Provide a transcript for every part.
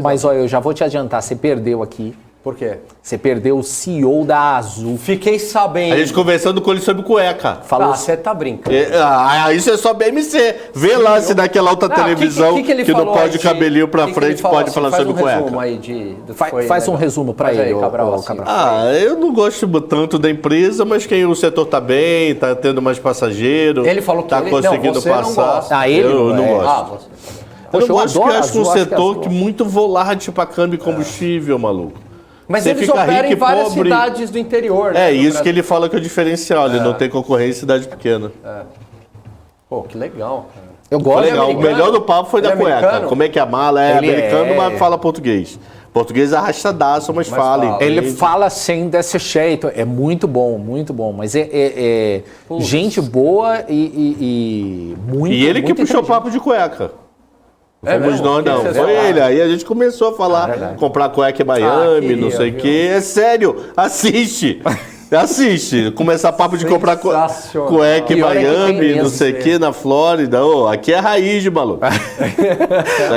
Mas olha, eu já vou te adiantar, você perdeu aqui. Por quê? Você perdeu o CEO da Azul. Fiquei sabendo. A gente conversando com ele sobre cueca. Falou. Você tá brincando. Isso é só BMC. Vê lá se naquela outra televisão que não pode cabelinho pra frente pode falar sobre cueca. Faz um resumo pra ele, Cabral. Eu não gosto tanto da empresa, mas o setor tá bem, tá tendo mais passageiro. Ele falou que tá conseguindo passar. Eu não gosto. Poxa, eu gosto que acho um setor que muito volátil pra câmbio e combustível, maluco. Mas você eles fica operam rico em várias pobre. cidades do interior, né? Isso que ele fala que é o diferencial, ele não tem concorrência em cidade pequena. Pô, que legal, cara. Eu gosto. Legal. O melhor do papo foi da cueca. Americano? Como é que a mala é americano, mas fala português. Português arrastadaço, mas fala. Ele fala sem desse jeito. É muito bom, muito bom. Mas gente boa e muito. E ele que puxou papo de cueca. Fomos nós, não. Foi ele. Aí a gente começou a falar, comprar cueca em Miami, não sei o quê. É sério, assiste. Assiste. Começar papo de comprar cueca em Miami, não sei o quê, na Flórida. Aqui é raiz de maluco.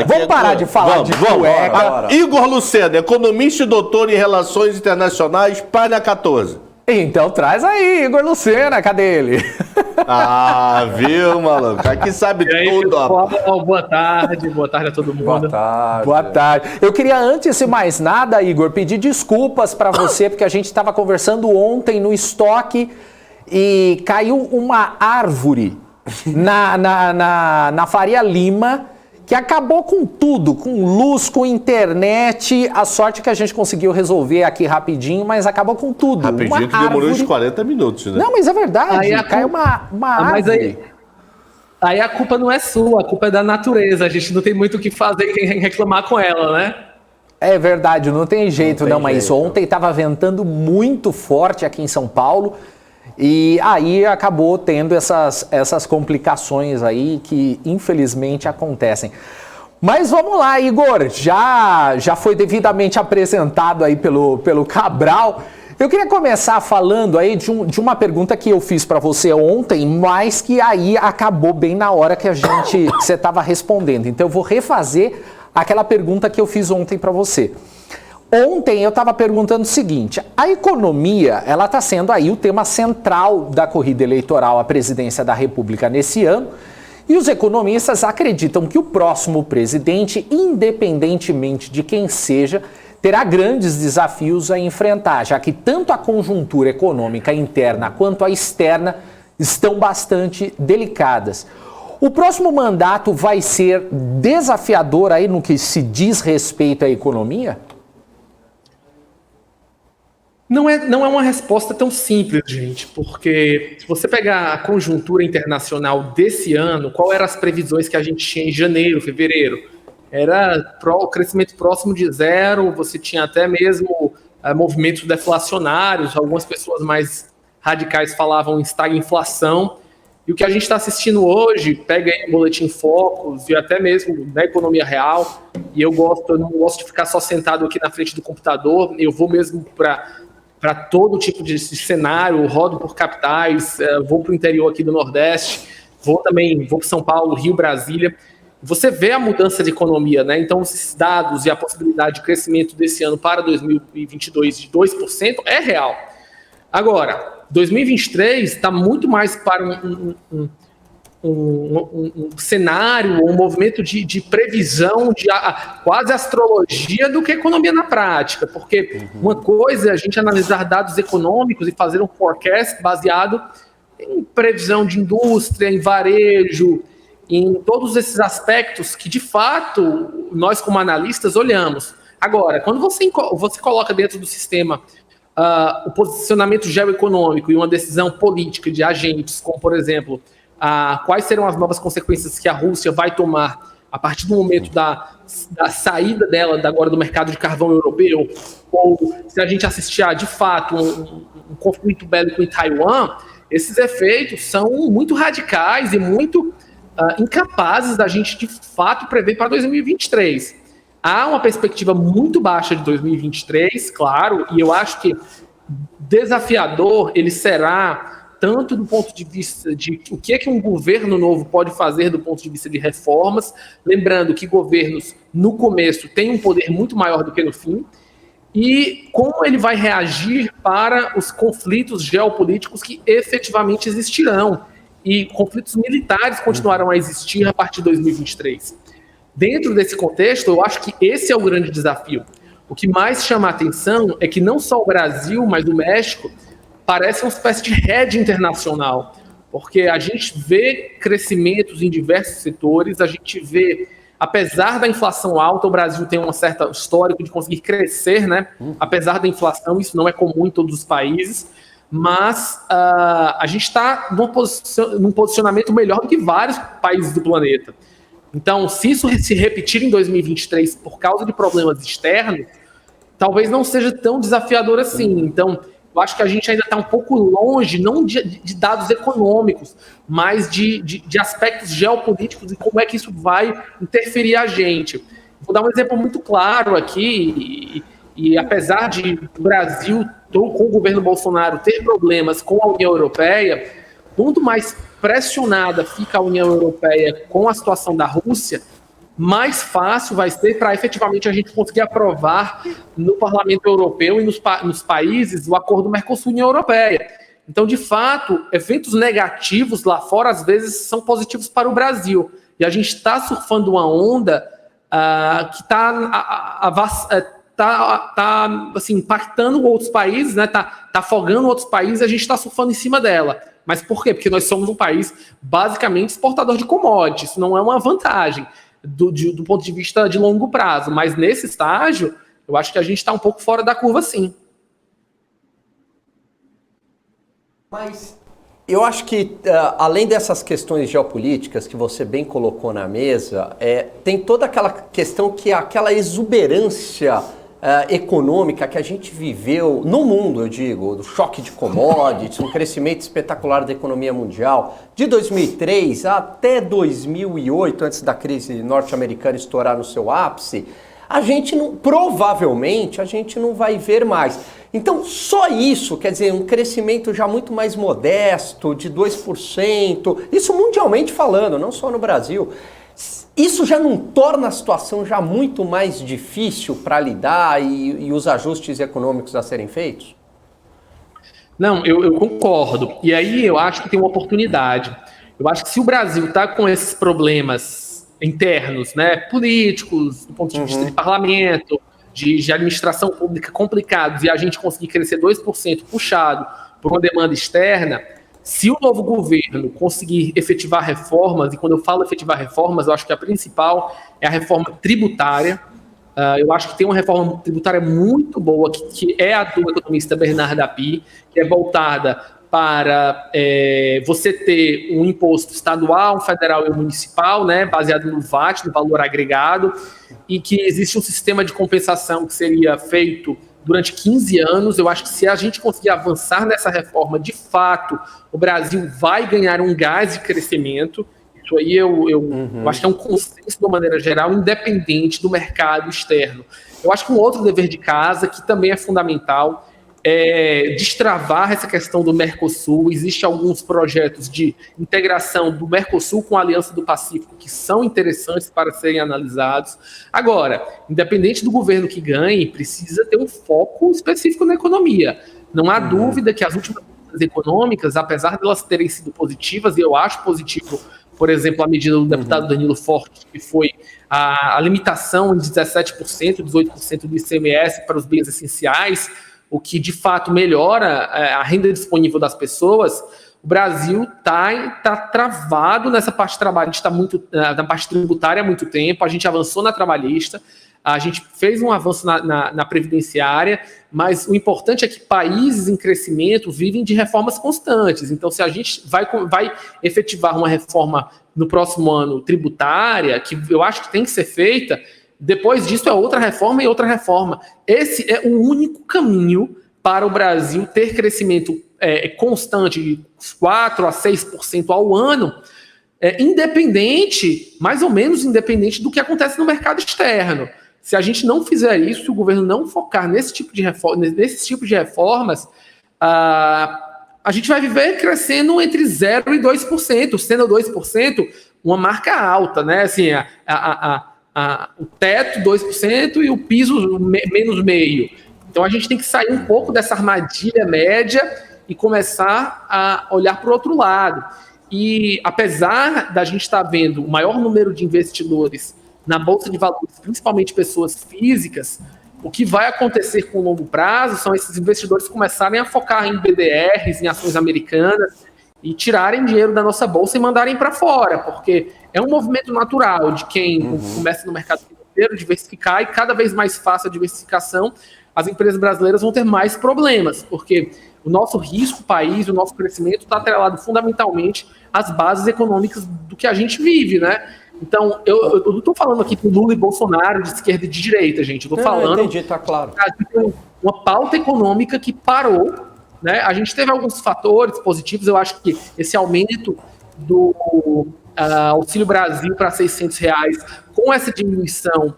Vamos parar de falar de cueca. Igor Lucena, economista e doutor em Relações Internacionais, página 14. Então traz aí, Igor Lucena, cadê ele? Viu, maluco? Aqui sabe tudo. Boa tarde a todo mundo. Boa tarde. Eu queria, antes de mais nada, Igor, pedir desculpas para você, porque a gente estava conversando ontem no estoque e caiu uma árvore na Faria Lima, que acabou com tudo, com luz, com internet. A sorte que a gente conseguiu resolver aqui rapidinho, mas acabou com tudo. Rapidinho, que demorou uns 40 minutos, né? Não, mas é verdade, caiu uma árvore. Mas aí a culpa não é sua, a culpa é da natureza. A gente não tem muito o que fazer e reclamar com ela, né? É verdade, não tem jeito não, mas ontem estava ventando muito forte aqui em São Paulo. E aí acabou tendo essas complicações aí que infelizmente acontecem. Mas vamos lá, Igor, já foi devidamente apresentado aí pelo Cabral. Eu queria começar falando aí de uma pergunta que eu fiz para você ontem, mas que aí acabou bem na hora que você estava respondendo. Então eu vou refazer aquela pergunta que eu fiz ontem para você. Ontem eu estava perguntando o seguinte: a economia, ela está sendo aí o tema central da corrida eleitoral à presidência da República nesse ano, e os economistas acreditam que o próximo presidente, independentemente de quem seja, terá grandes desafios a enfrentar, já que tanto a conjuntura econômica interna quanto a externa estão bastante delicadas. O próximo mandato vai ser desafiador aí no que se diz respeito à economia? Não é uma resposta tão simples, gente, porque se você pegar a conjuntura internacional desse ano, qual eram as previsões que a gente tinha em janeiro, fevereiro? Era o crescimento próximo de zero, você tinha até mesmo movimentos deflacionários, algumas pessoas mais radicais falavam em estagflação, e o que a gente está assistindo hoje, pega aí o Boletim Focus e até mesmo da economia real, e eu não gosto de ficar só sentado aqui na frente do computador, eu vou mesmo para todo tipo de cenário, rodo por capitais, vou para o interior aqui do Nordeste, vou para São Paulo, Rio, Brasília. Você vê a mudança de economia, né? Então, esses dados e a possibilidade de crescimento desse ano para 2022 de 2% é real. Agora, 2023 está muito mais para um cenário, um movimento de previsão, de quase astrologia do que economia na prática, porque uma coisa é a gente analisar dados econômicos e fazer um forecast baseado em previsão de indústria, em varejo, em todos esses aspectos que, de fato, nós como analistas olhamos. Agora, quando você coloca dentro do sistema o posicionamento geoeconômico e uma decisão política de agentes, como, por exemplo, quais serão as novas consequências que a Rússia vai tomar a partir do momento da saída dela agora do mercado de carvão europeu, ou se a gente assistir a, de fato, um conflito bélico em Taiwan, esses efeitos são muito radicais e muito incapazes da gente, de fato, prever para 2023. Há uma perspectiva muito baixa de 2023, claro, e eu acho que desafiador ele será tanto do ponto de vista de o que é que um governo novo pode fazer do ponto de vista de reformas, lembrando que governos, no começo, têm um poder muito maior do que no fim, e como ele vai reagir para os conflitos geopolíticos que efetivamente existirão, e conflitos militares continuarão a existir a partir de 2023. Dentro desse contexto, eu acho que esse é o grande desafio. O que mais chama a atenção é que não só o Brasil, mas o México parece uma espécie de rede internacional, porque a gente vê crescimentos em diversos setores, a gente vê, apesar da inflação alta, o Brasil tem um certo histórico de conseguir crescer, né? Apesar da inflação, isso não é comum em todos os países, mas a gente está num posicionamento melhor do que vários países do planeta. Então, se isso se repetir em 2023 por causa de problemas externos, talvez não seja tão desafiador assim. Então, eu acho que a gente ainda está um pouco longe, não de dados econômicos, mas de aspectos geopolíticos e como é que isso vai interferir a gente. Vou dar um exemplo muito claro aqui, e apesar de o Brasil, com o governo Bolsonaro, ter problemas com a União Europeia, quanto mais pressionada fica a União Europeia com a situação da Rússia, mais fácil vai ser para efetivamente a gente conseguir aprovar no Parlamento Europeu e nos países o acordo Mercosul-União Europeia. Então, de fato, eventos negativos lá fora, às vezes, são positivos para o Brasil. E a gente está surfando uma onda que está assim, impactando outros países, né? Tá afogando outros países, e a gente está surfando em cima dela. Mas por quê? Porque nós somos um país basicamente exportador de commodities. Isso não é uma vantagem do ponto de vista de longo prazo. Mas nesse estágio, eu acho que a gente está um pouco fora da curva, sim. Mas eu acho que, além dessas questões geopolíticas que você bem colocou na mesa, tem toda aquela questão que é aquela exuberância econômica que a gente viveu no mundo, eu digo, do choque de commodities, um crescimento espetacular da economia mundial. De 2003 até 2008, antes da crise norte-americana estourar no seu ápice, provavelmente a gente não vai ver mais. Então, só isso, quer dizer, um crescimento já muito mais modesto, de 2%, isso mundialmente falando, não só no Brasil. Isso já não torna a situação já muito mais difícil para lidar e os ajustes econômicos a serem feitos? Não, eu concordo. E aí eu acho que tem uma oportunidade. Eu acho que se o Brasil está com esses problemas internos, né, políticos, do ponto de vista de parlamento, de administração pública complicados, e a gente conseguir crescer 2% puxado por uma demanda externa, se o novo governo conseguir efetivar reformas, e quando eu falo efetivar reformas, eu acho que a principal é a reforma tributária. Eu acho que tem uma reforma tributária muito boa, que é a do economista Bernardo Api, que é voltada para você ter um imposto estadual, federal e municipal, né, baseado no VAT, no valor agregado, e que existe um sistema de compensação que seria feito durante 15 anos. Eu acho que se a gente conseguir avançar nessa reforma, de fato, o Brasil vai ganhar um gás de crescimento. Isso aí eu acho que é um consenso de uma maneira geral, independente do mercado externo. Eu acho que um outro dever de casa, que também é fundamental, é destravar essa questão do Mercosul. Existem alguns projetos de integração do Mercosul com a Aliança do Pacífico que são interessantes para serem analisados. Agora, independente do governo que ganhe, precisa ter um foco específico na economia. Não há dúvida que as últimas medidas econômicas, apesar de elas terem sido positivas, e eu acho positivo, por exemplo, a medida do deputado Danilo Forte, que foi a limitação em 17%, 18% do ICMS para os bens essenciais, o que de fato melhora a renda disponível das pessoas. O Brasil está travado nessa parte de trabalho. A gente está na parte tributária há muito tempo, a gente avançou na trabalhista, a gente fez um avanço na previdenciária, mas o importante é que países em crescimento vivem de reformas constantes. Então, se a gente vai efetivar uma reforma no próximo ano tributária, que eu acho que tem que ser feita, depois disso é outra reforma e outra reforma. Esse é o único caminho para o Brasil ter crescimento constante de 4% a 6% ao ano, independente, mais ou menos independente do que acontece no mercado externo. Se a gente não fizer isso, se o governo não focar nesse tipo de reformas, a a gente vai viver crescendo entre 0% e 2%, sendo 2% uma marca alta, né? Assim, o teto 2% e o piso menos meio. Então a gente tem que sair um pouco dessa armadilha média e começar a olhar para o outro lado. E apesar da gente estar vendo o maior número de investidores na Bolsa de Valores, principalmente pessoas físicas, o que vai acontecer com o longo prazo são esses investidores começarem a focar em BDRs, em ações americanas, e tirarem dinheiro da nossa bolsa e mandarem para fora, porque é um movimento natural de quem começa no mercado financeiro, diversificar, e cada vez mais fácil a diversificação, as empresas brasileiras vão ter mais problemas, porque o nosso risco país, o nosso crescimento está atrelado fundamentalmente às bases econômicas do que a gente vive, né? Então, eu não estou falando aqui com Lula e Bolsonaro de esquerda e de direita, gente. Eu estou falando... Entendi, tá claro. Uma pauta econômica que parou, né? A gente teve alguns fatores positivos. Eu acho que esse aumento do Auxílio Brasil para R$600, com essa diminuição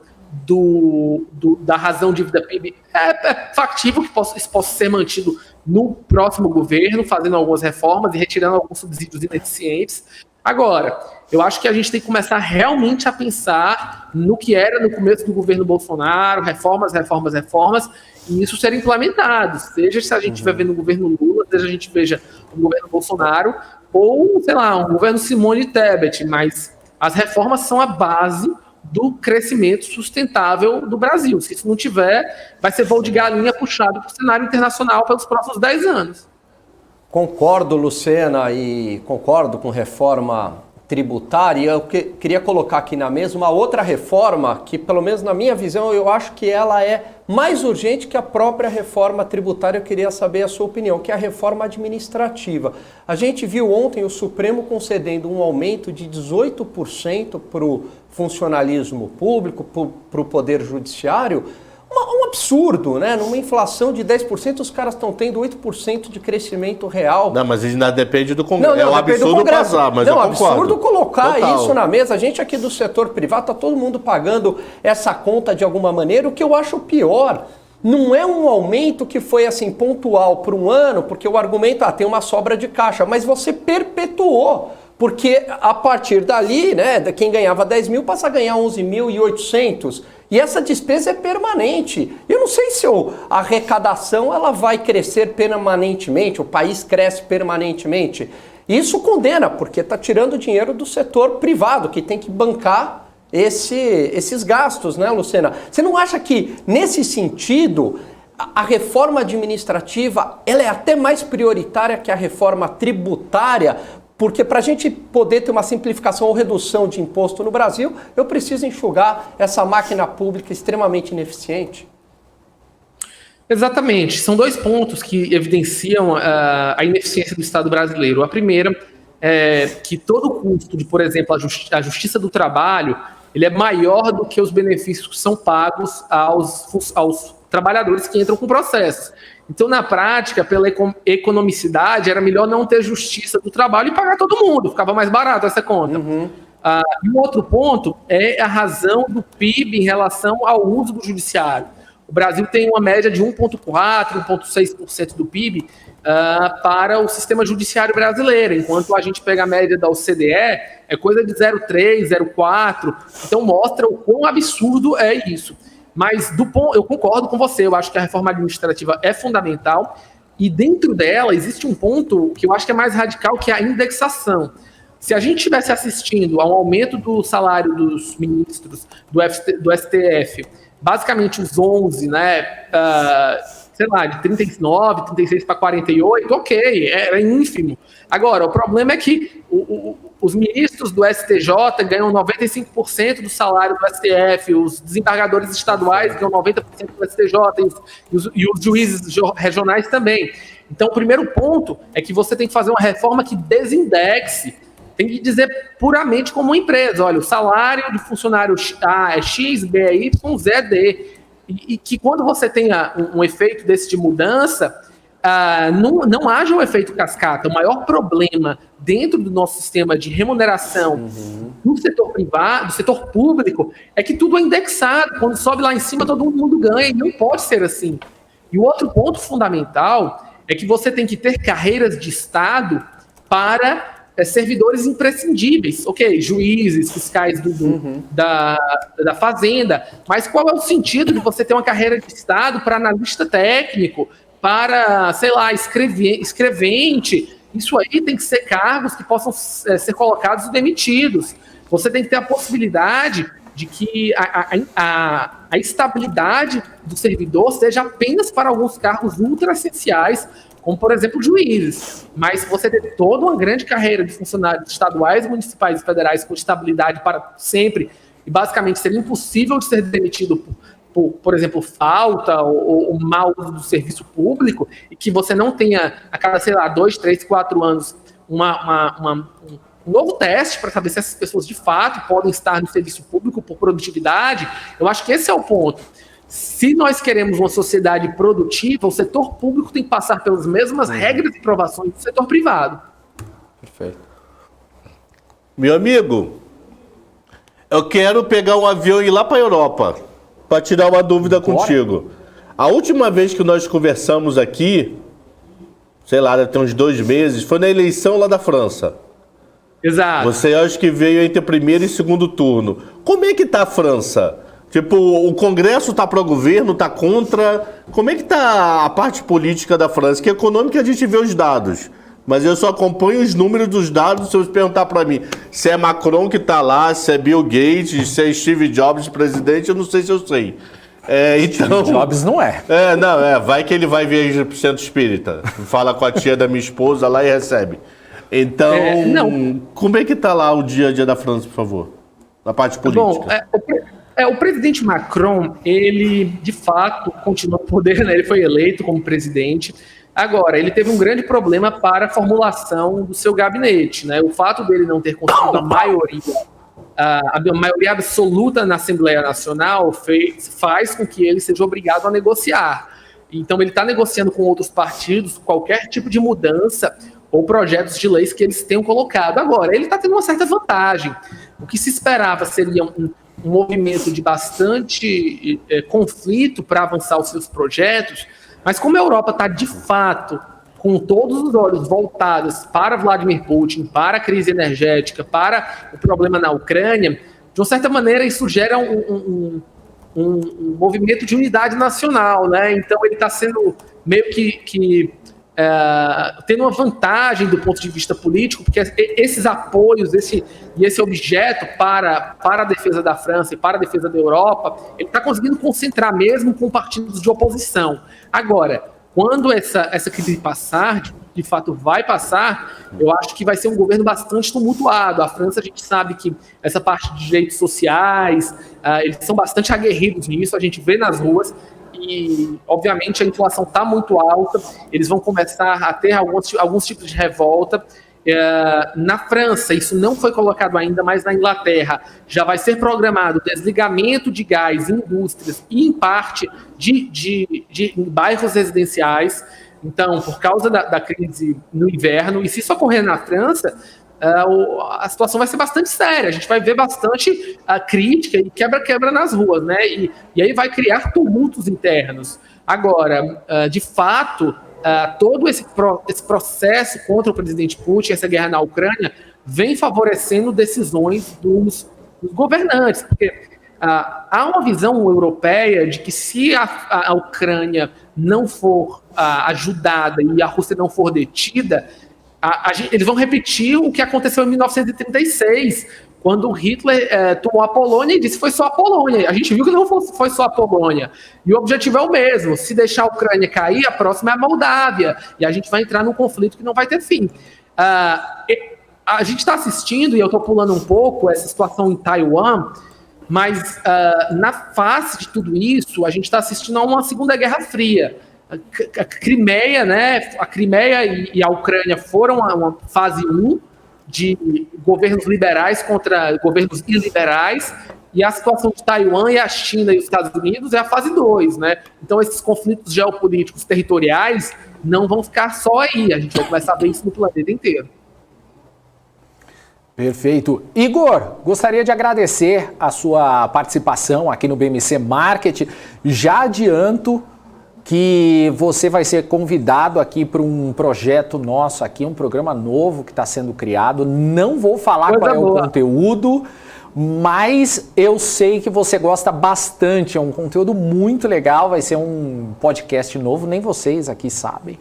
da razão dívida PIB, é factível que isso possa ser mantido no próximo governo, fazendo algumas reformas e retirando alguns subsídios ineficientes. Agora, eu acho que a gente tem que começar realmente a pensar no que era no começo do governo Bolsonaro, reformas, e isso ser implementado, seja se a gente estiver vendo o governo Lula, seja a gente veja o governo Bolsonaro, ou, sei lá, um governo Simone Tebet, mas as reformas são a base do crescimento sustentável do Brasil. Se isso não tiver, vai ser voo de galinha puxado para o cenário internacional pelos próximos 10 anos. Concordo, Lucena, e concordo com reforma tributária. Eu queria colocar aqui na mesa uma outra reforma que, pelo menos na minha visão, eu acho que ela é mais urgente que a própria reforma tributária. Eu queria saber a sua opinião, que é a reforma administrativa. A gente viu ontem o Supremo concedendo um aumento de 18% para o funcionalismo público, para o Poder Judiciário. Um absurdo, né? Numa inflação de 10%, os caras estão tendo 8% de crescimento real. Não, mas isso ainda depende do Congresso. Não, é um absurdo passar, mas eu concordo. É um absurdo colocar Total. Isso na mesa. A gente aqui do setor privado, tá todo mundo pagando essa conta de alguma maneira. O que eu acho pior, não é um aumento que foi assim pontual por um ano, porque o argumento, tem uma sobra de caixa, mas você perpetuou. Porque a partir dali, né, quem ganhava 10 mil passa a ganhar 11.800. E essa despesa é permanente. Eu não sei se a arrecadação ela vai crescer permanentemente, o país cresce permanentemente. Isso condena, porque está tirando dinheiro do setor privado, que tem que bancar esses gastos, né, Lucena? Você não acha que, nesse sentido, a reforma administrativa ela é até mais prioritária que a reforma tributária? Porque para a gente poder ter uma simplificação ou redução de imposto no Brasil, eu preciso enxugar essa máquina pública extremamente ineficiente. Exatamente. São dois pontos que evidenciam a ineficiência do Estado brasileiro. A primeira é que todo o custo de, por exemplo, a Justiça do Trabalho, ele é maior do que os benefícios que são pagos aos trabalhadores que entram com processos. Então, na prática, pela economicidade, era melhor não ter Justiça do Trabalho e pagar todo mundo, ficava mais barato essa conta. E um outro ponto é a razão do PIB em relação ao uso do judiciário. O Brasil tem uma média de 1,4%, 1,6% do PIB para o sistema judiciário brasileiro, enquanto a gente pega a média da OCDE, é coisa de 0,3%, 0,4%. Então, mostra o quão absurdo é isso. Mas eu concordo com você, eu acho que a reforma administrativa é fundamental e dentro dela existe um ponto que eu acho que é mais radical, que é a indexação. Se a gente estivesse assistindo a um aumento do salário dos ministros do STF, basicamente os 11, né, sei lá, de 39, 36 para 48, ok, era ínfimo. Agora, o problema é que os ministros do STJ ganham 95% do salário do STF, os desembargadores estaduais ganham 90% do STJ e os juízes regionais também. Então, o primeiro ponto é que você tem que fazer uma reforma que desindexe, tem que dizer puramente como uma empresa, olha, o salário de funcionário A é X, B é Y, Z é D. E que quando você tenha um efeito desse de mudança, não haja um efeito cascata. O maior problema dentro do nosso sistema de remuneração do setor privado, do setor público, é que tudo é indexado. Quando sobe lá em cima, todo mundo ganha, e não pode ser assim. E o outro ponto fundamental é que você tem que ter carreiras de Estado para servidores imprescindíveis, ok, juízes, fiscais da Fazenda, mas qual é o sentido de você ter uma carreira de Estado para analista técnico, para, sei lá, escrevente? Isso aí tem que ser cargos que possam ser colocados e demitidos. Você tem que ter a possibilidade de que a estabilidade do servidor seja apenas para alguns cargos ultra essenciais, como, por exemplo, juízes. Mas você ter toda uma grande carreira de funcionários estaduais, municipais e federais com estabilidade para sempre, e basicamente seria impossível de ser demitido por exemplo, falta ou mau uso do serviço público, e que você não tenha, a cada, sei lá, 2, 3, 4 anos, um novo teste para saber se essas pessoas de fato podem estar no serviço público por produtividade. Eu acho que esse é o ponto. Se nós queremos uma sociedade produtiva, o setor público tem que passar pelas mesmas regras e provações do setor privado. Perfeito. Meu amigo, eu quero pegar um avião e ir lá para a Europa para tirar uma dúvida contigo. A última vez que nós conversamos aqui, sei lá, deve ter uns 2 meses, foi na eleição lá da França. Exato. Você acha que veio entre primeiro e segundo turno. Como é que tá a França? Tipo, o Congresso tá pro governo, tá contra? Como é que tá a parte política da França? Que econômica a gente vê os dados, mas eu só acompanho os números dos dados. Se você perguntar para mim se é Macron que tá lá, se é Bill Gates, se é Steve Jobs presidente, eu não sei se eu sei. Então, Steve Jobs não é. Vai que ele vai vir pro centro espírita, fala com a tia da minha esposa lá e recebe. Então, como é que tá lá o dia a dia da França, por favor? Na parte política. Bom, o presidente Macron, ele de fato continua no poder, né? Ele foi eleito como presidente. Agora, ele teve um grande problema para a formulação do seu gabinete, né? O fato dele não ter conseguido a maioria absoluta na Assembleia Nacional faz com que ele seja obrigado a negociar. Então, ele está negociando com outros partidos qualquer tipo de mudança ou projetos de leis que eles tenham colocado. Agora, ele está tendo uma certa vantagem. O que se esperava seria um movimento de bastante conflito para avançar os seus projetos, mas como a Europa está, de fato, com todos os olhos voltados para Vladimir Putin, para a crise energética, para o problema na Ucrânia, de uma certa maneira isso gera um movimento de unidade nacional, né? Então ele está sendo meio que tendo uma vantagem do ponto de vista político, porque esses apoios, esse objeto para a defesa da França e para a defesa da Europa, ele está conseguindo concentrar mesmo com partidos de oposição. Agora, quando essa crise passar, de fato vai passar, eu acho que vai ser um governo bastante tumultuado. A França, a gente sabe que essa parte de direitos sociais, eles são bastante aguerridos nisso, a gente vê nas ruas, e obviamente a inflação está muito alta, eles vão começar a ter alguns tipos de revolta. Na França, isso não foi colocado ainda, mas na Inglaterra já vai ser programado o desligamento de gás em indústrias e em parte de bairros residenciais. Então, por causa da crise no inverno, e se isso ocorrer na França, a situação vai ser bastante séria. A gente vai ver bastante crítica e quebra-quebra nas ruas, né? E aí vai criar tumultos internos. Agora, de fato, todo esse processo contra o presidente Putin, essa guerra na Ucrânia, vem favorecendo decisões dos governantes, porque há uma visão europeia de que se a Ucrânia não for ajudada e a Rússia não for detida, eles vão repetir o que aconteceu em 1936, quando Hitler tomou a Polônia e disse que foi só a Polônia. A gente viu que não foi só a Polônia. E o objetivo é o mesmo. Se deixar a Ucrânia cair, a próxima é a Moldávia. E a gente vai entrar num conflito que não vai ter fim. A gente está assistindo, e eu estou pulando um pouco, essa situação em Taiwan, mas na face de tudo isso, a gente está assistindo a uma Segunda Guerra Fria. A Crimeia, né? A Crimeia e a Ucrânia foram uma fase 1 de governos liberais contra governos iliberais, e a situação de Taiwan e a China e os Estados Unidos é a fase 2, né? Então esses conflitos geopolíticos territoriais não vão ficar só aí, a gente vai começar a ver isso no planeta inteiro. Perfeito. Igor, gostaria de agradecer a sua participação aqui no BMC Market. Já adianto que você vai ser convidado aqui para um projeto nosso aqui, um programa novo que está sendo criado. Não vou falar qual é o conteúdo, mas eu sei que você gosta bastante. É um conteúdo muito legal, vai ser um podcast novo, nem vocês aqui sabem.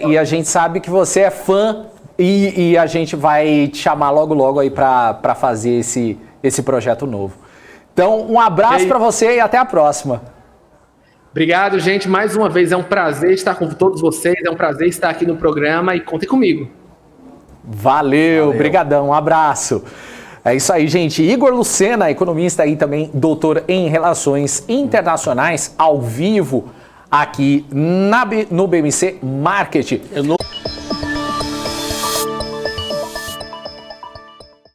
E a gente sabe que você é fã e a gente vai te chamar logo aí para fazer esse projeto novo. Então, um abraço para você e até a próxima. Obrigado, gente. Mais uma vez, é um prazer estar com todos vocês, é um prazer estar aqui no programa e contem comigo. Valeu, brigadão, um abraço. É isso aí, gente. Igor Lucena, economista e também doutor em Relações Internacionais, ao vivo aqui no BMC Marketing.